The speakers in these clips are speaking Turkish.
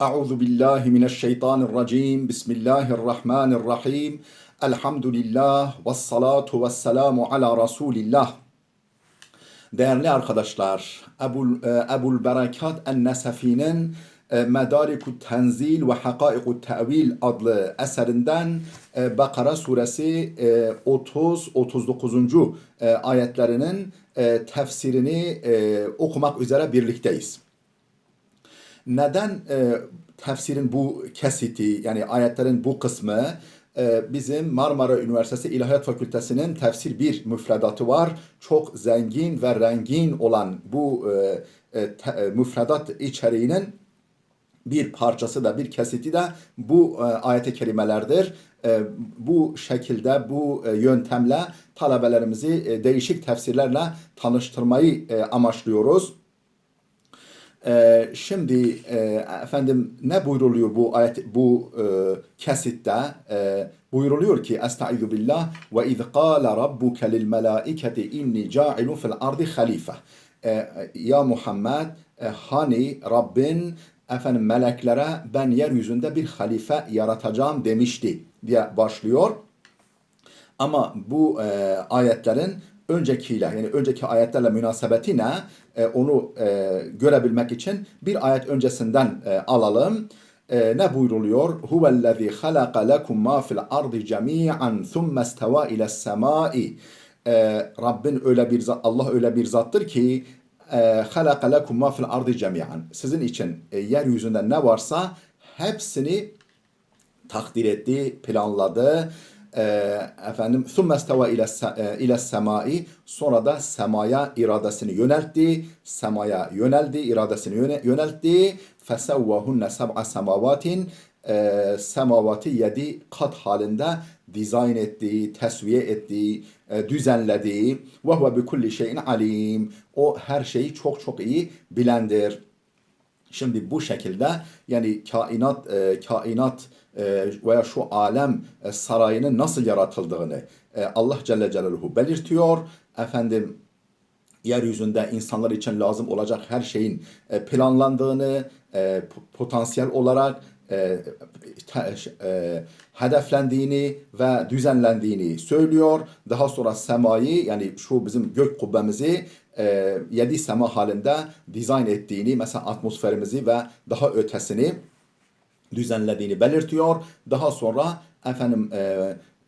Euzu billahi mineşşeytanirracim. Bismillahirrahmanirrahim. Elhamdülillah ve salatu ve selamu ala Resulillah. Değerli arkadaşlar, Ebul Berekat en-Nesefi'nin Medarikut Tenzil ve Hakaikut Tevil adlı eserinden Bakara suresi 30-39. Ayetlerinin tefsirini okumak üzere birlikteyiz. Neden tefsirin bu kesiti yani ayetlerin bu kısmı bizim Marmara Üniversitesi İlahiyat Fakültesi'nin tefsir bir müfredatı var. Çok zengin ve rengin olan bu müfredat içeriğinin bir parçası da bir kesiti de bu ayet-i kerimelerdir. Bu şekilde bu yöntemle talebelerimizi değişik tefsirlerle tanıştırmayı amaçlıyoruz. Şimdi efendim ne buyruluyor bu ayet bu kesitte? Buyruluyor ki Estaizu billah ve iz qâle rabbuke lil melâiketi inni câilun fil ardı halife. Ya Muhammed hani Rabbin efendim meleklere ben yeryüzünde bir halife yaratacağım demişti diye başlıyor. Ama bu ayetlerin öncekiyle yani önceki ayetlerle münasebeti ne? Onu görebilmek için bir ayet öncesinden alalım. Ne buyruluyor? Huvellezî halaka lekum ma fil ardı cemi'an thumme isteva iles semai. Rabbin öyle bir Allah öyle bir zattır ki halaka lekum ma fil ardı cemi'an. Sizin için yeryüzünde ne varsa hepsini takdir etti, planladı. Efendim ثُمَّ اسْتَوَى ile semai, sonra da semaya iradesini yöneltti, semaya yöneldi, iradesini yöneltti. فَسَوَّهُنَّ سَبْعَ سَمَوَاتٍ, semavatı 7 kat halinde dizayn etti, tesviye etti, düzenledi. وَهُوَ بِكُلِّ şeyin alim. O her şeyi çok çok iyi bilendir. Şimdi bu şekilde yani kainat veya şu alem sarayının nasıl yaratıldığını Allah Celle Celaluhu belirtiyor. Efendim yeryüzünde insanlar için lazım olacak her şeyin planlandığını, potansiyel olarak hedeflendiğini ve düzenlendiğini söylüyor. Daha sonra semayı yani şu bizim gök kubbemizi 7 sema halinde dizayn ettiğini, mesela atmosferimizi ve daha ötesini düzenlediğini belirtiyor. Daha sonra efendim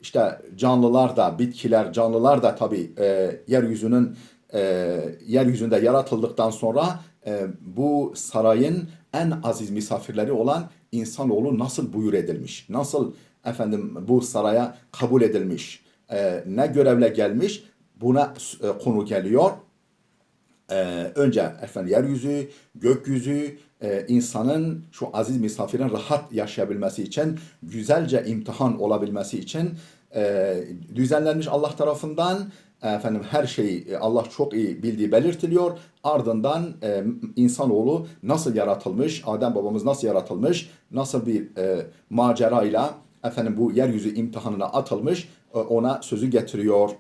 işte canlılar da, bitkiler, canlılar da tabii yeryüzünde yaratıldıktan sonra bu sarayın en aziz misafirleri olan insanoğlu nasıl buyur edilmiş, nasıl efendim bu saraya kabul edilmiş, ne görevle gelmiş, buna konu geliyor. Önce efendim yeryüzü, gökyüzü, insanın şu aziz misafirin rahat yaşayabilmesi için, güzelce imtihan olabilmesi için düzenlenmiş Allah tarafından. Efendim her şeyi Allah çok iyi bildiği belirtiliyor. Ardından insanoğlu nasıl yaratılmış, Adem babamız nasıl yaratılmış, nasıl bir macerayla efendim bu yeryüzü imtihanına atılmış, ona sözü getiriyor.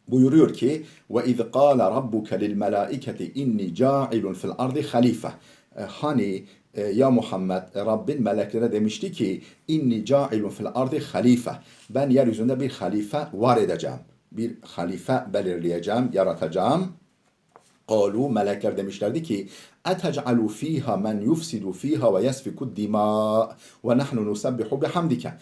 Buyuruyor ki ve iz qala rabbuke lil melaiketi inni ca'ilun fil ardı halife. Hani ya Muhammed Rabbin meleklere demişti ki inni ca'ilun fil ardı halife. Ben yeryüzünde bir halife var edeceğim. Bir halife belirleyeceğim, yaratacağım. Kalu melekler demişlerdi ki etec'alu fiha men yufsidu fiha ve yesfiku dima ve nahnu nusabbihu bihamdike.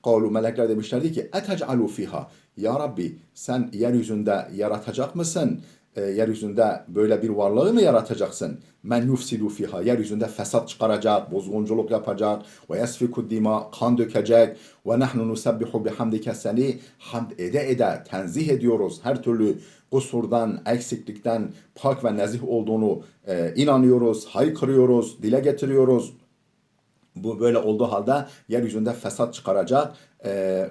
Kalu melekler demişlerdi ki etec'alu fiha, ya Rabbi sen yeryüzünde yaratacak mısın? Yeryüzünde böyle bir varlığı mı yaratacaksın? Men yufsidu fiha, yeryüzünde fesat çıkaracak, bozgunculuk yapacak, ve yesfiku dima, kan dökecek, ve nahnu nusabbihu bihamdike, seni hamd ede ede tenzih ediyoruz. Her türlü kusurdan, eksiklikten pak ve nezih olduğunu inanıyoruz, haykırıyoruz, dile getiriyoruz. Bu böyle olduğu halde yeryüzünde fesat çıkaracak,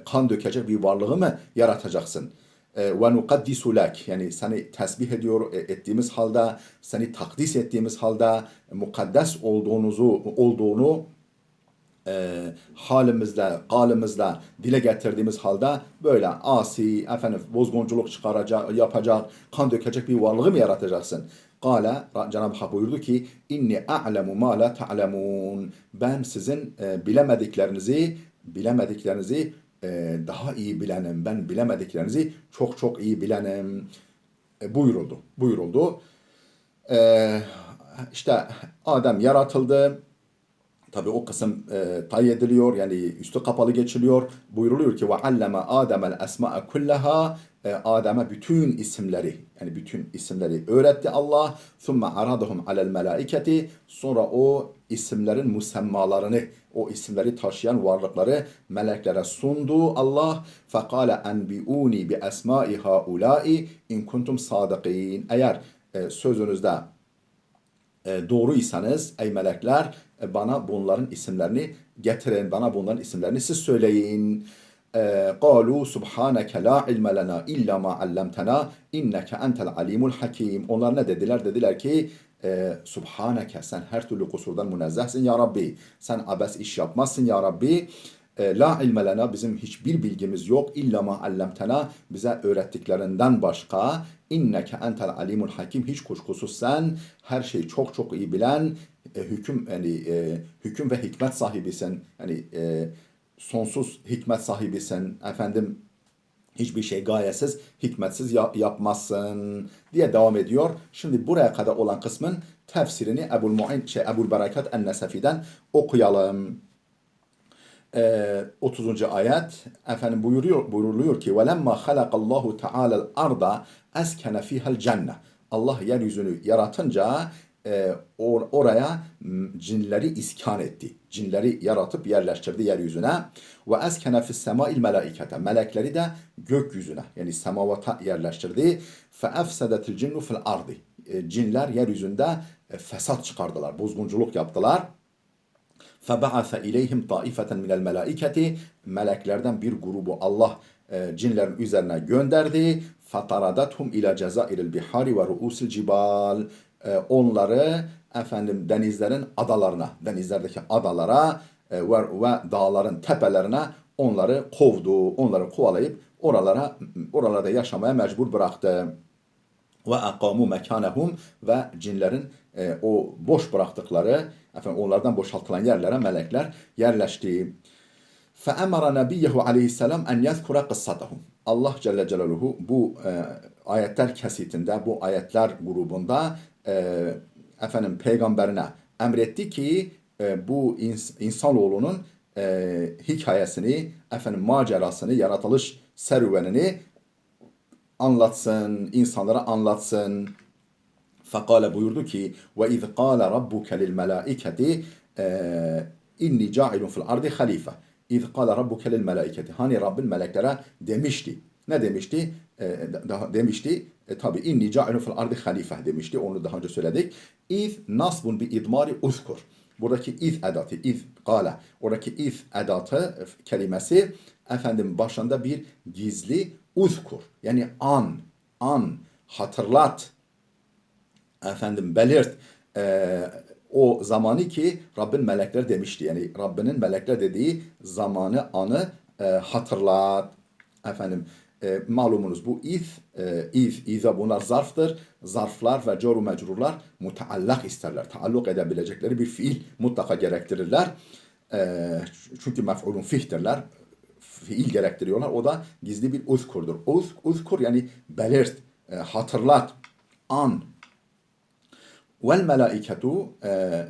kan dökecek bir varlığı mı yaratacaksın? Ve nukaddisu lek, yani seni tesbih ettiğimiz halde, seni takdis ettiğimiz halde mukaddes olduğunu halimizle, galimizle dile getirdiğimiz halde böyle asi, efendim bozgunculuk çıkaracak, yapacak, kan dökecek bir varlığı mı yaratacaksın? Kale, Cenab-ı Hak buyurdu ki, inni a'lemu ma la ta'lemun. Ben sizin bilemediklerinizi daha iyi bilenim. Ben bilemediklerinizi çok çok iyi bilenim. Buyuruldu. E, işte Adem yaratıldı. Tabi o kısım tay ediliyor yani üstü kapalı geçiliyor. Buyruluyor ki ve alleme Adem'el esma'a kullaha, Adem'e bütün isimleri öğretti Allah. Thumma aradahum alel melaiketi, sonra o isimlerin musemmalarını, o isimleri taşıyan varlıkları meleklere sundu Allah. Fekale enbiuni bi esma'i haulai in kuntum sadikin. Eğer sözünüzde doğruysanız ey melekler, bana bunların isimlerini getirin. Bana bunların isimlerini siz söyleyin. قالوا سبحانك لا علم لنا إلا ما علمتنا إنك أنت العليم الحكيم. Onlar ne dediler? Dediler ki Subhaneke, sen her türlü kusurdan münezzehsin ya Rabbi. Sen abes iş yapmazsın ya Rabbi. La ilme lena, bizim hiçbir bilgimiz yok. İlla ma allamtena, bize öğrettiklerinden başka. İnneke entel alimul hakim, hiç kuşkusuz sen her şeyi çok çok iyi bilen, hüküm ve hikmet sahibisin. Yani sonsuz hikmet sahibisin. Efendim hiçbir şey gayesiz, hikmetsiz yapmazsın diye devam ediyor. Şimdi buraya kadar olan kısmın tefsirini Ebu'l Berekat en-Nesefi'den okuyalım. 30. ayet efendim buyuruluyor ki velemma halakallahu teala'l arda eskene fiha'l cennet. Allah yeryüzünü yaratınca oraya cinleri iskan etti. Cinleri yaratıp yerleştirdi yeryüzüne. Ve eskene fis sema'il melaikete. Melekleri de gökyüzüne yani semavata yerleştirdi. Fe efsedetil cinnu fil ardı. Cinler yeryüzünde fesat çıkardılar, bozgunculuk yaptılar. فَبَعَثَ اِلَيْهِمْ طَائِفَةً مِنَ الْمَلَائِكَةِ. Meleklerden bir grubu Allah cinlerin üzerine gönderdi. فَطَرَدَتْهُمْ اِلَى جَزَائِرِ الْبِحَارِ وَرُؤُوسِ الْجِبَالِ. Onları efendim denizlerdeki adalara ve dağların tepelerine onları kovdu. Onları kovalayıp oralarda yaşamaya mecbur bıraktı. Ve akamu mekanehum, ve cinlerin o boş bıraktıkları onlardan boşaltılan yerlere melekler yerleşti. Fe emara nebiyyehu aleyhisselam en yezkura kıssatahum. Allah Celle Celaluhu bu ayetler kesitinde, bu ayetler grubunda peygamberine emretti ki bu insanoğlunun hikayesini, macerasını, yaratılış serüvenini anlatsın, insanlara anlatsın. Fekale, buyurdu ki ve iz kâle rabbuke lil melâiketi inni câilun fil ardi halife. İz kâle rabbuke lil melâiketi. Hani Rabbin meleklere demişti. Ne demişti? Demişti. Tabi inni câilun fil ardi halife demişti. Onu daha önce söyledik. İz nasbun bi idmari uzkur. Buradaki iz edatı, iz kâle. Oradaki iz edatı kelimesi başında bir gizli uzkur. Yani hatırlat, belirt. O zamanı ki Rabbin melekler demişti. Yani Rabbinin melekler dediği zamanı, anı hatırlat. Malumunuz bu iza bunlar zarftır. Zarflar ve coru mecrurlar muteallak isterler. Taalluk edebilecekleri bir fiil mutlaka gerektirirler. Çünkü mef'ulun fihtirler. Fiil gerektiriyorlar. O da gizli bir uzkurdur. Uzkur yani belirt, hatırlat, an. Vel melaiketu,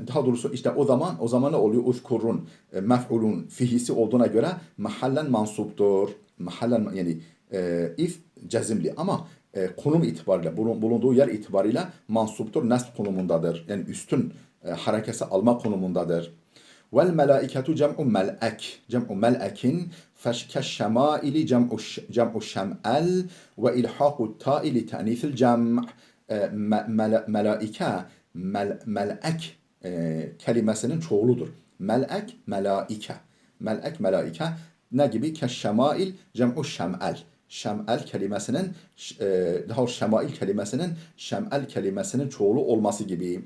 daha doğrusu işte o zaman ne oluyor? Uzkurun mef'ulun fihisi olduğuna göre mahallen mansuptur. Mahallen yani if cezimli ama konum itibariyle bulunduğu yer itibariyle mansuptur. Nesb konumundadır. Yani üstün harekesi alma konumundadır. Vel melaiketu cem'u mel'ek. Cem'u mel'ekin keşşemaili cem'u şem'el ve ilhaku ta'i li te'nifil cem'. Melaike, mel'ek kelimesinin çoğuludur. Mel'ek, melaike. Mel'ek, melaike. Ne gibi? Keşşemail cem'u şem'el. Şem'el kelimesinin şemail kelimesinin çoğulu olması gibi.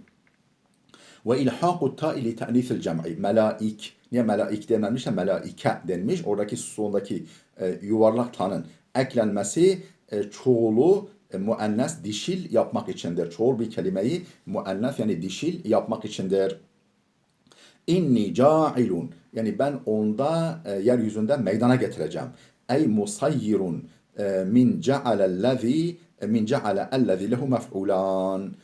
Ve ilhaku ta ili te'nifil cem'i. Melaik. Niye melaik denilmiş de melaike denmiş. Oradaki sondaki yuvarlak tanın eklenmesi çoğulu muennes dişil yapmak içindir. Çoğul bir kelimeyi muennes yani dişil yapmak içindir. İnni ca'ilun. Yani ben onda yeryüzünde meydana getireceğim. Ey musayyirun min cealellezi min ceale ellezi lehu mef'ulan.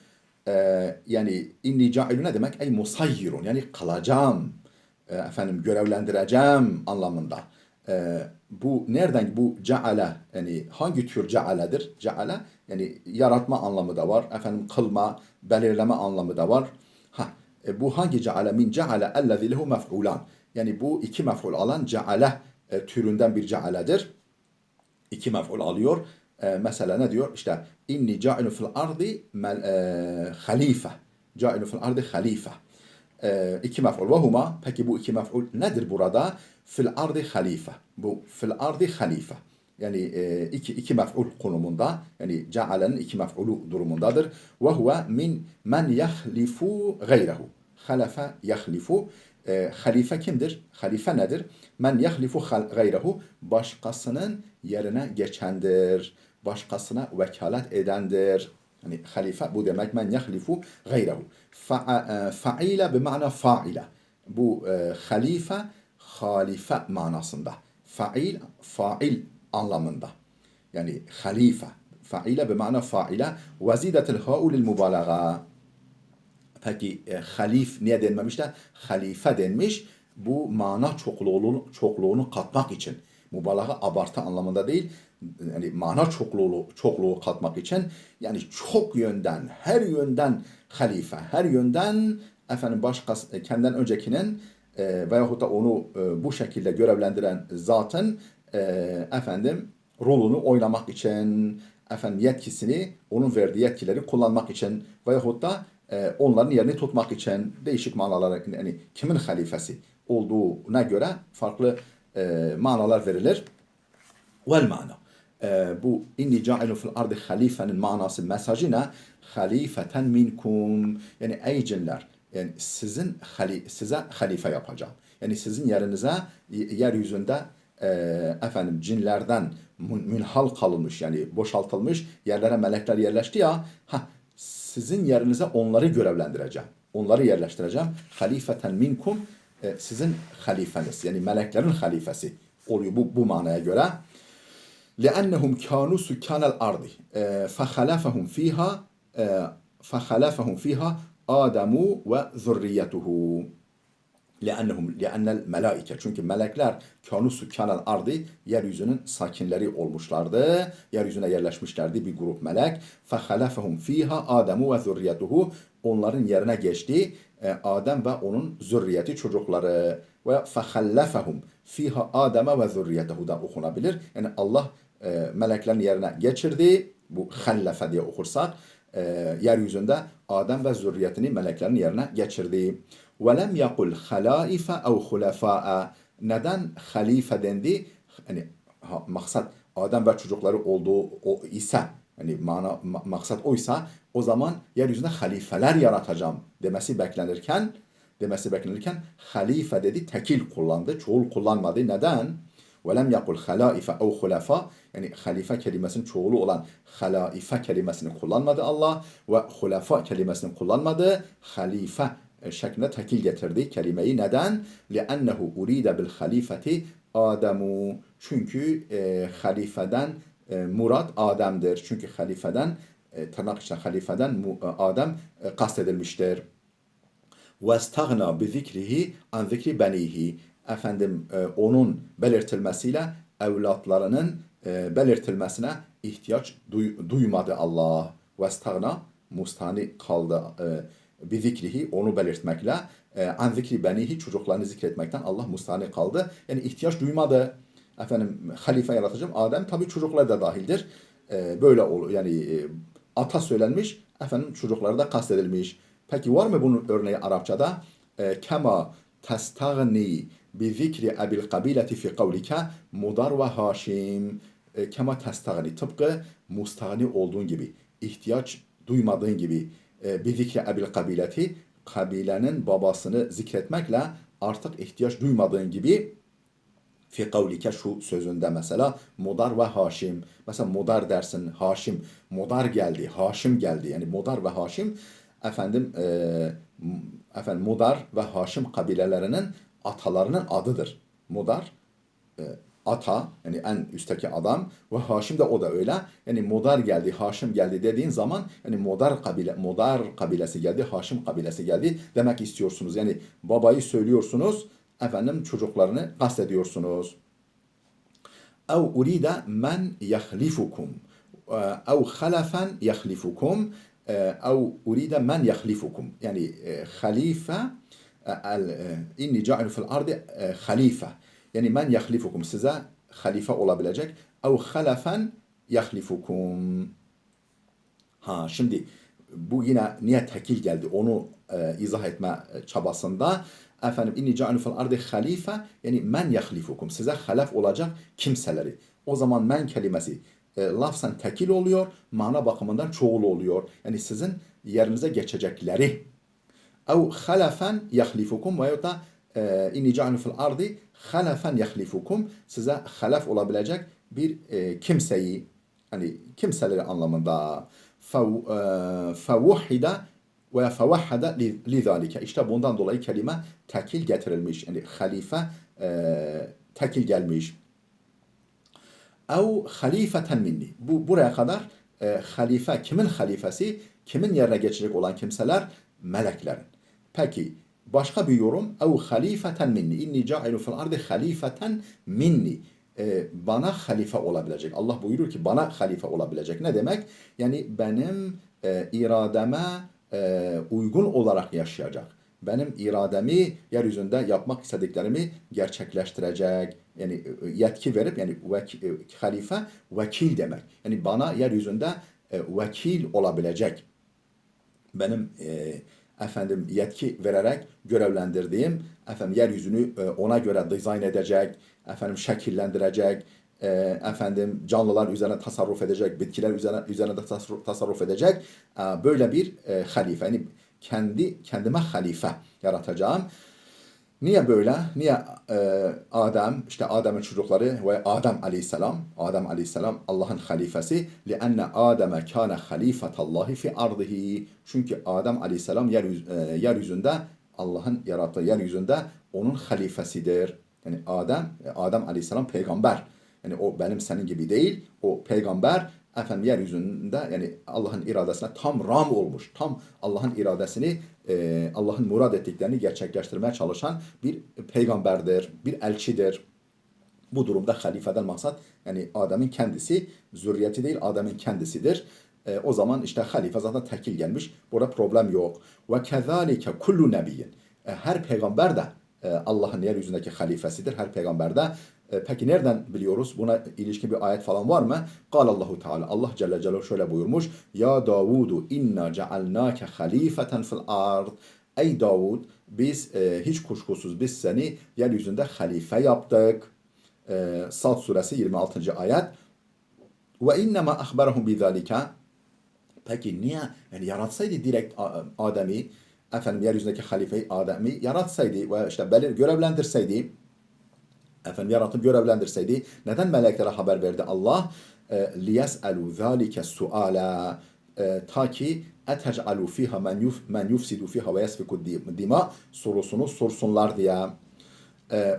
Yani inni ca'ilun ne demek? Ey musayyirun yani kılacağım. Efendim görevlendireceğim anlamında. Bu nereden bu ceale yani hangi tür cealedir? Ceale yani yaratma anlamı da var. Efendim kılma, belirleme anlamı da var. Ha, bu hangi ceale? Min ceale ellezî lehu mef'ulan. Yani bu iki mef'ul alan ceale türünden bir cealedir. İki mef'ul alıyor. Mesela ne diyor? İşte inni ca'ilu fil ardi halife. Ca'ilu fil ardi halife. İki mef'ul ve huma. Peki bu iki mef'ul nedir burada? Fil ardi halife. Bu fil ardi halife. Yani iki mef'ul konumunda. Yani cealenin iki mef'ulu durumundadır. Ve huve min men yahlifu gayrehu. Halefe yahlifu. Halife kimdir? Halife nedir? Men yahlifu gayrehu. Başkasının yerine geçendir. Başkasına vekalet edendir. Yani halife bu demek men yahlifu gayrehu. Fa'ile bima'na fa'ile. Bu halife halife manasında. Fa'il anlamında. Yani halife. Fa'ile bima'na fa'ile. Vezidetil ha'u lil mübalağa. Peki halif niye denmemiş de halife denmiş? Bu mana çokluğunu katmak için. Mübalağa abartı anlamında değil. Yani mana çokluğu katmak için. Yani çok yönden, her yönden halife, her yönden efendim başkası kendinden öncekinin veyahut da onu bu şekilde görevlendiren zatın efendim rolünü oynamak için, efendim yetkisini, onun verdiği yetkileri kullanmak için veyahut da onların yerini tutmak için değişik manalara yani kimin halifesi olduğuna göre farklı manalar verilir. Vel mana. Bu inni ca'ilu fil ardı halifenin manası mesajına halifeten minkum yani ey cinler yani size halife yapacağım. Yani sizin yerinize yeryüzünde efendim cinlerden münhal kalmış yani boşaltılmış yerlere melekler yerleşti ya sizin yerinize onları görevlendireceğim. Onları yerleştireceğim. Halifeten minkum sizin halifeniz yani meleklerin halifesi oluyor bu manaya göre. لأنهم كانوا سكان الأرض فخلفهم فيها آدم وذريته لأن الملائكة çünkü melekler kânû sükânel ardı yeryüzünün sakinleri olmuşlardı. Yeryüzüne yerleşmişlerdi bir grup melek. فَخَلَفَهُمْ ف۪يهَا آدَمُ وَذُرِّيَّتُهُ onların yerine geçti Adem ve onun zürriyeti çocukları ve فَخَلَّفَهُمْ ف۪يهَا آدَمَ وَذُرِّيَّتُهُ da okunabilir. Yani Allah meleklerin yerine geçirdi. Bu hallefe diye okursak yeryüzünde Adem ve zürriyetini meleklerin yerine geçirdi. وَلَمْ يَقُلْ خَلَائِفَ اَوْ خُلَفَاءَ neden halife dendi? Yani maksat Adem ve çocukları olduğu o ise yani maksat oysa o zaman yeryüzünde halifeler yaratacağım demesi beklenirken halife dedi tekil kullandı. Çoğul kullanmadı. Neden? وَلَمْ يَقُلْ خَلَائِفَ اَوْ خُلَفَا yani halife kelimesinin çoğulu olan halaife kelimesini kullanmadı Allah ve hulafa kelimesini kullanmadı. Halife şeklinde tekil getirdi kelimeyi. Neden? لِأَنَّهُ اُرِيدَ بِالْخَلِيفَةِ Adamu. Çünkü halifeden murad Adem'dir. Çünkü halifeden tırnak içinde halifeden Adem kastedilmiştir. وَاسْتَغْنَى بِذِكْرِهِ عَنْ ذِكْرِ بَنِيهِ efendim onun belirtilmesiyle evlatlarının belirtilmesine ihtiyaç duymadı Allah. Vestagna mustani kaldı bir zikrihi onu belirtmekle an zikri benihi çocuklarını zikretmekten Allah mustani kaldı. Yani ihtiyaç duymadı. Efendim halife yaratacağım. Adem tabi çocuklar da dahildir. Böyle olur. Yani ata söylenmiş. Efendim çocukları da kastedilmiş. Peki var mı bunun örneği Arapçada? Kema testagni bi zikri abil kabileti fi kavlike mudar ve haşim. Kema testagni tıpkı mustagni olduğun gibi ihtiyaç duymadığın gibi bi zikri abil kabileti kabilenin babasını zikretmekle artık ihtiyaç duymadığın gibi fi kavlike şu sözünde mesela Mudar ve Haşim. Mesela Mudar dersin, Haşim. Mudar geldi, Haşim geldi. Yani Mudar ve Haşim efendim Mudar ve Haşim kabilelerinin atalarının adıdır. Mudar ata yani en üstteki adam ve Haşim de o da öyle. Yani Mudar geldi, Haşim geldi dediğin zaman yani Mudar kabilesi geldi, Haşim kabilesi geldi demek istiyorsunuz. Yani babayı söylüyorsunuz, efendim çocuklarını kastediyorsunuz. Ev uride men yahlifukum. Ev halafen yahlifukum. Ev uride men yahlifukum. Yani halife inni ca'ilu fil ardı halife. Yani men yahlifukum size halife olabilecek. Ev halafen yahlifukum. Ha şimdi bu yine niye tekil geldi onu izah etme çabasında. Efendim inni ca'ilu fil ardı halife yani men yahlifukum size halef olacak kimseleri. O zaman men kelimesi lafzen tekil oluyor, mana bakımından çoğul oluyor. Yani sizin yerinize geçecekleri. Ev halafen yahlifukum veyahut da inni ca'ilu fil ardı halafen yahlifukum size halef olabilecek bir kimseyi hani kimseleri anlamında fevahhide ve fevahhada lidalike. İşte bundan dolayı kelime tekil getirilmiş. Yani halife tekil gelmiş. Ev halifeten minni. Buraya kadar halife kimin halifesi? Kimin yerine geçecek olan kimseler? Meleklerin. Peki başka bir yorum. Ev halifeten minni. İnni ca'ilu fil ardı halifeten minni. Bana halife olabilecek. Allah buyurur ki bana halife olabilecek. Ne demek? Yani benim irademe uygun olarak yaşayacak. Benim irademi yeryüzünde yapmak istediklerimi gerçekleştirecek. Yani yetki verip yani halife vekil demek. Yani bana yeryüzünde vekil olabilecek. Benim efendim yetki vererek görevlendirdiğim efendim yeryüzünü ona göre dizayn edecek, efendim şekillendirecek, efendim canlılar üzerine tasarruf edecek, bitkiler üzerine de tasarruf edecek böyle bir halife. Yani kendime halife yaratacağım. Niye böyle? Niye Adem, işte Adem'in çocukları ve Adem aleyhisselam Allah'ın halifesi. لِأَنَّ آدَمَ كَانَ خَلِيفَةَ اللّٰهِ فِي أَرْضِهِ. Çünkü Adem aleyhisselam yeryüzünde Allah'ın yarattığı yeryüzünde onun halifesidir. Yani Adem aleyhisselam peygamber. Yani o benim senin gibi değil. O peygamber efendim yeryüzünde yani Allah'ın iradesine tam ram olmuş. Tam Allah'ın iradesini Allah'ın murad ettiklerini gerçekleştirmeye çalışan bir peygamberdir, bir elçidir. Bu durumda halifeden maksat yani Adem'in kendisi, zürriyeti değil Adem'in kendisidir. O zaman işte halife zaten tekil gelmiş. Burada problem yok. Ve kezalike kullu nebiyyin. Her peygamber de Allah'ın yeryüzündeki halifesidir. Her peygamber de. Peki nereden biliyoruz? Buna ilişkin bir ayet falan var mı? Allahu Teala. Allah Celle Celaluhu şöyle buyurmuş. Ya Davudu inna cealnake halifeten fil ard. Ey Davud biz hiç kuşkusuz biz seni yeryüzünde halife yaptık. Sad suresi 26. ayet. Ve innema ahberahum bizalika. Peki niye? Yani yaratsaydı direkt Adem'i, efendim yeryüzündeki halifeyi Adem'i yaratsaydı ve işte görevlendirseydi, efendim yaratıp görevlendirseydi, neden meleklere haber verdi Allah? لِيَسْأَلُوا ذَٰلِكَ السُّؤَالَ ta ki اَتَجْعَلُوا فِيهَا مَنْ يُفْسِدُ فِيهَا وَيَسْفِكُ الدِّمَاء sorusunu sorsunlar diye.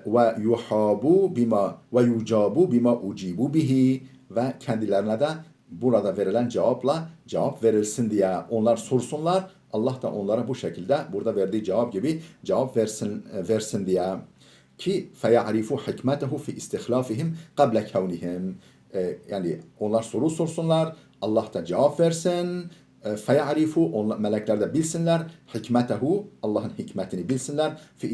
Ve yuhabu bima ve yucabu bima ucibu bihi ve kendilerine de burada verilen cevapla cevap verilsin diye onlar sorsunlar. Allah da onlara bu şekilde burada verdiği cevap gibi cevap versin diye ki feyarifu hikmetehu fi istihlafihim qabla kevnihim. Yani onlar soru sorsunlar, Allah da cevap versin. Feyarifu melekler de bilsinler hikmetehu Allah'ın hikmetini bilsinler fi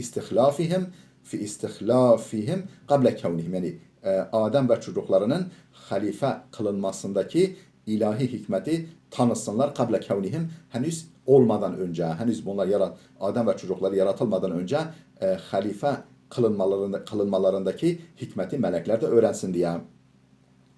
istihlafihim qabla kevnihim. Yani Adem ve çocuklarının halife kılınmasındaki ilahi hikmeti tanısınlar qabla kevnihim henüz olmadan önce, henüz bunlar Adem ve çocukları yaratılmadan önce halife kılınmalarındaki hikmeti melekler de öğrensin diye.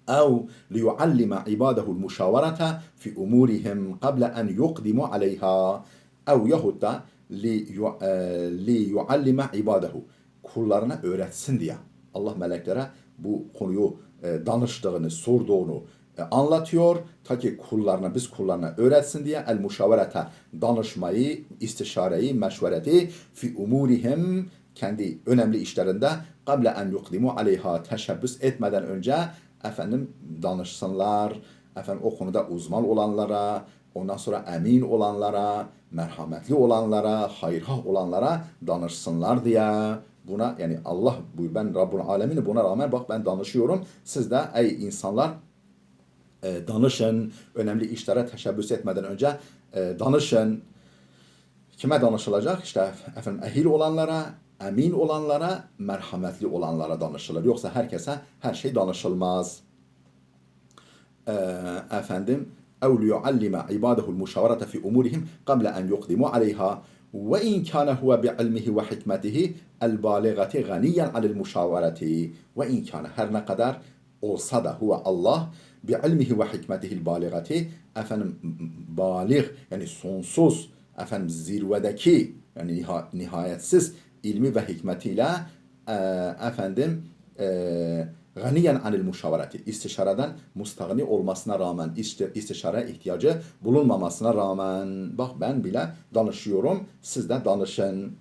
اَوْ لِيُعَلِّمَ عِبَادَهُ الْمُشَاوَرَةَ فِي اُمُورِهِمْ قَبْلَ اَنْ يُقْدِمُ عَلَيْهَا. Yahut da li yuallime ibadehu. Kullarına öğretsin diye. Allah meleklere bu konuyu danıştığını, sorduğunu anlatıyor. Ta ki kullarına, biz kullarına öğretsin diye el muşaverete, danışmayı, istişareyi, meşvereti fi umurihim, kendi önemli işlerinde kable en yukdimu aleyha, teşebbüs etmeden önce efendim danışsınlar. Efendim o konuda uzman olanlara, ondan sonra emin olanlara, merhametli olanlara, hayırhah olanlara danışsınlar diye. Buna yani Allah buyur, ben Rabbul Alemin, buna rağmen bak ben danışıyorum. Siz de ey insanlar danışın. Önemli işlere teşebbüs etmeden önce danışın. Kime danışılacak? İşte efendim ehil olanlara, emin olanlara, merhametli olanlara danışılır. Yoksa herkese her şey danışılmaz. Efendim اَوْ لِيُعَلِّمَ عِبَادَهُ الْمُشَاوَرَةَ فِي أُمُورِهِمْ قَبْلَ أَنْ يُقْدِمُوا عَلَيْهَا وَاِنْ كَانَ هُوَ بِعِلْمِهِ وَحِكْمَتِهِ الْبَالِغَةِ غَنِيًّا عَلَى الْمُشَاوَرَةِ وَاِنْ كَانَ, her ne kadar olsa da huve Allah bi'ilmihi ve hikmetihil baligati, efendim balik yani sonsuz, efendim zirvedeki yani nihayetsiz ilmi ve hikmetiyle efendim ganiyen anil muşavereti, istişareden mustagni olmasına rağmen, istişare ihtiyacı bulunmamasına rağmen, bak ben bile danışıyorum, siz de danışın.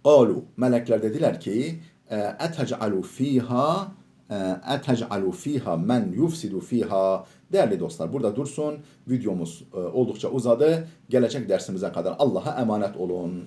Kalu, melekler dediler ki etec'alu fiha etec'alu fiha men yufsidu fiha. Değerli dostlar, burada dursun. Videomuz oldukça uzadı. Gelecek dersimize kadar Allah'a emanet olun.